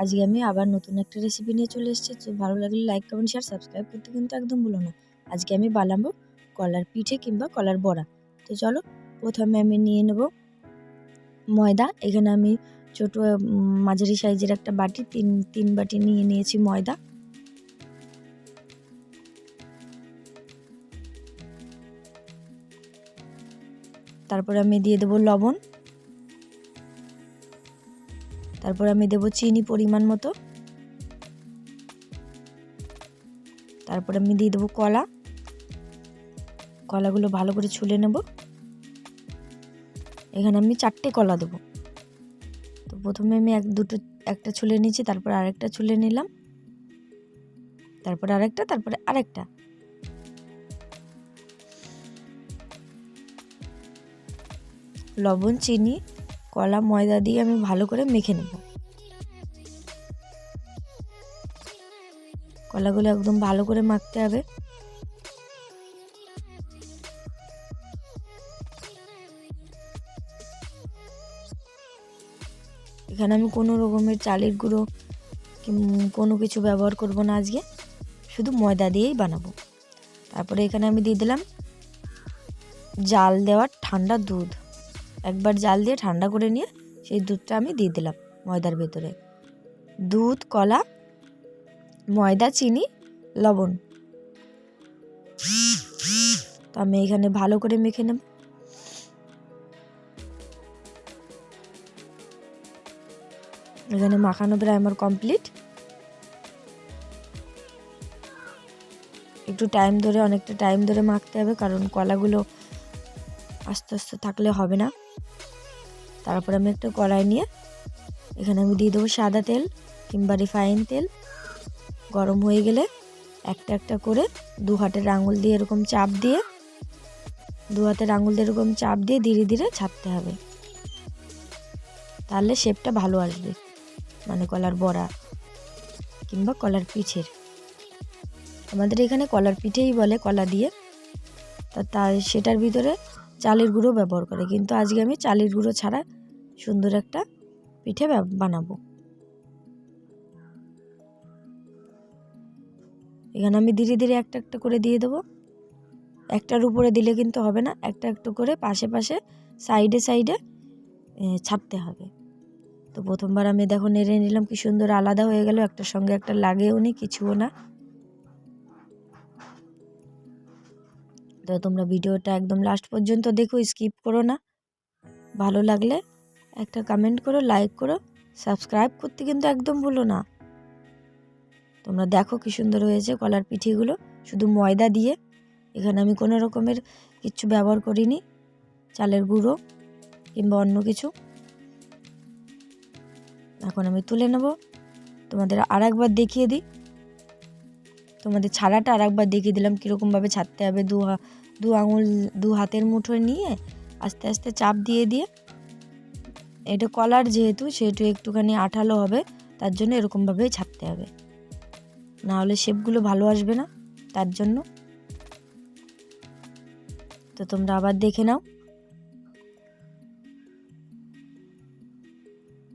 আজকে আমি আবার নতুন একটা রেসিপি নিয়ে চলে এসেছি। তো ভালো লাগলে লাইক কমেন্ট শেয়ার সাবস্ক্রাইব করতে কিন্তু একদম ভুলো না। আজকে আমি বানাবো কলার পিঠে কিংবা কলার বড়া। তো চলো, প্রথমে আমি নিয়ে নেব ময়দা। এখানে আমি ছোট মাঝারি সাইজের একটা বাটি তিন বাটি নিয়ে নিয়েছি ময়দা। তারপরে আমি দিয়ে দেবো লবণ, তারপর আমি দেবো চিনি পরিমাণ মতো, তারপর আমি দিয়ে দেবো কলাগুলো ভালো করে ছুলে নেব। এখানে আমি 4টে কলা দেবো। তো প্রথমে আমি একটা ছুলে নিয়েছি, তারপর আরেকটা ছুলে নিলাম, তারপর আরেকটা, তারপরে আরেকটা। লবণ, চিনি, কলা, ময়দা দিয়ে আমি ভালো করে মেখে নেব। কলাগুলো একদম ভালো করে মাখতে হবে। এখানে আমি কোনো রকমের চালের গুঁড়ো কোনো কিছু ব্যবহার করব না, আজকে শুধু ময়দা দিয়েই বানাবো। তারপরে এখানে আমি দিয়ে দিলাম জাল দেওয়া ঠান্ডা দুধ। একবার জাল দিয়ে ঠান্ডা করে নিয়ে সেই দুধটা আমি দিয়ে দিলাম ময়দার ভেতরে। দুধ, কলা, ময়দা, চিনি, লবণ। তো আমি এখানে ভালো করে মেখে নেব। এখানে মাখানো প্রায় আমার কমপ্লিট। একটু অনেকটা টাইম ধরে মাখতে হবে, কারণ কলাগুলো আস্তে আস্তে থাকলে হবে না। তারপর আমি একটা কড়াই নিয়ে এখানে আমি দিয়ে দেবো সাদা তেল কিংবা রিফাইন তেল। গরম হয়ে গেলে একটা একটা করে দু হাতের আঙুল দিয়ে এরকম চাপ দিয়ে ধীরে ধীরে ছাড়তে হবে, তাহলে শেপটা ভালো আসবে, মানে কলার বড়া কিংবা কলার পিঠের। আমাদের এখানে কলার পিঠেই বলে কলা দিয়ে। সেটার ভিতরে চালের গুঁড়ো ব্যবহার করে, কিন্তু আজকে আমি চালের গুঁড়ো ছাড়া সুন্দর একটা পিঠে বানাবো। এখানে আমি ধীরে ধীরে একটা একটা করে দিয়ে দেবো। একটার উপরে দিলে কিন্তু হবে না, একটা একটু করে পাশে পাশে সাইডে সাইডে ছাড়তে হবে। তো প্রথমবার আমি দেখো নেড়ে নিলাম, কি সুন্দর আলাদা হয়ে গেল, একটার সঙ্গে একটা লাগেও নি, কিছুও না। তো তোমরা ভিডিওটা একদম লাস্ট পর্যন্ত দেখো, স্কিপ করো না। ভালো লাগলে একটা কমেন্ট করো, লাইক করো, সাবস্ক্রাইব করতে কিন্তু একদম ভুলো না। তোমরা দেখো কি সুন্দর হয়েছে কলার পিঠেগুলো, শুধু ময়দা দিয়ে। এখানে আমি কোনো রকমের কিচ্ছু ব্যবহার করিনি, চালের গুঁড়ো কিংবা অন্য কিছু। এখন আমি তুলে নেব। তোমাদের আরেকবার দেখিয়ে দিই, তোমাদের ছাড়াটা আরেকবার দেখিয়ে দিলাম কীরকমভাবে ছাড়তে হবে। দু হাতের মুঠোয় নিয়ে আস্তে আস্তে চাপ দিয়ে দিয়ে, এটা কলার যেহেতু সেহেতু একটুখানি আঠালো হবে, তার জন্য এরকমভাবেই ছাড়তে হবে, না হলে শেপগুলো ভালো আসবে না, তার জন্য। তো তোমরা আবার দেখে নাও।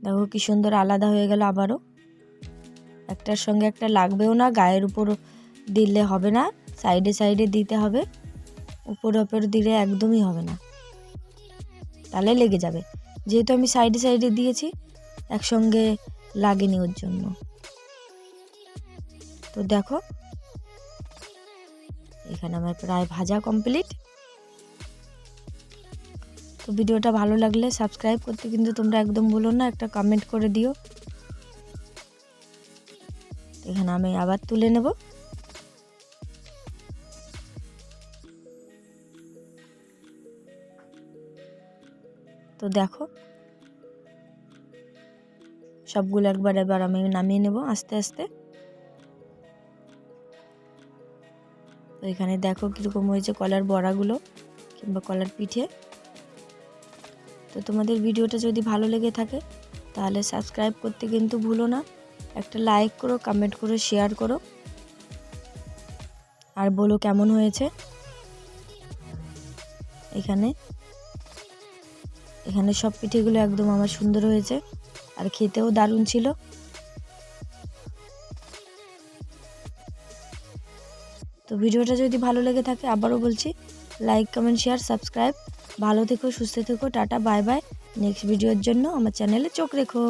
দেখো কি সুন্দর আলাদা হয়ে গেল। আবারও একটার সঙ্গে একটা লাগবেও না, গায়ের উপর দিলে হবে না, সাইডে সাইডে দিতে হবে। উপরে উপরে দিলে একদমই হবে না, তাহলে লেগে যাবে। যেহেতু আমি সাইডে সাইডে দিয়েছি, একসঙ্গে লাগেনি ওর জন্য। তো দেখো এখানে আমার প্রায় ভাজা কমপ্লিট। তো ভিডিওটা ভালো লাগলে সাবস্ক্রাইব করতে কিন্তু তোমরা একদম ভুলো না, একটা কমেন্ট করে দিও। এখানে আমি আবার তুলে নেব। তো দেখো সবগুলো এবার আমি নামিয়ে নেব আস্তে আস্তে। তো এখানে দেখো কীরকম হয়েছে কলার বড়াগুলো কিংবা কলার পিঠে। তো তোমাদের ভিডিওটা যদি ভালো লেগে থাকে তাহলে সাবস্ক্রাইব করতে কিন্তু ভুলো না, একটা লাইক করো, কমেন্ট করো, শেয়ার করো, আর বলো কেমন হয়েছে। এখানে সব পিঠেগুলো একদম আমার সুন্দর হয়েছে, আর খেতেও দারুণ ছিল। তো ভিডিওটা যদি ভালো লেগে থাকে আবারও বলছি লাইক কমেন্ট শেয়ার সাবস্ক্রাইব। ভালো থেকো, সুস্থ থেকো, টাটা বাই বাই। নেক্সট ভিডিওর জন্য আমার চ্যানেলে চোখ রেখো।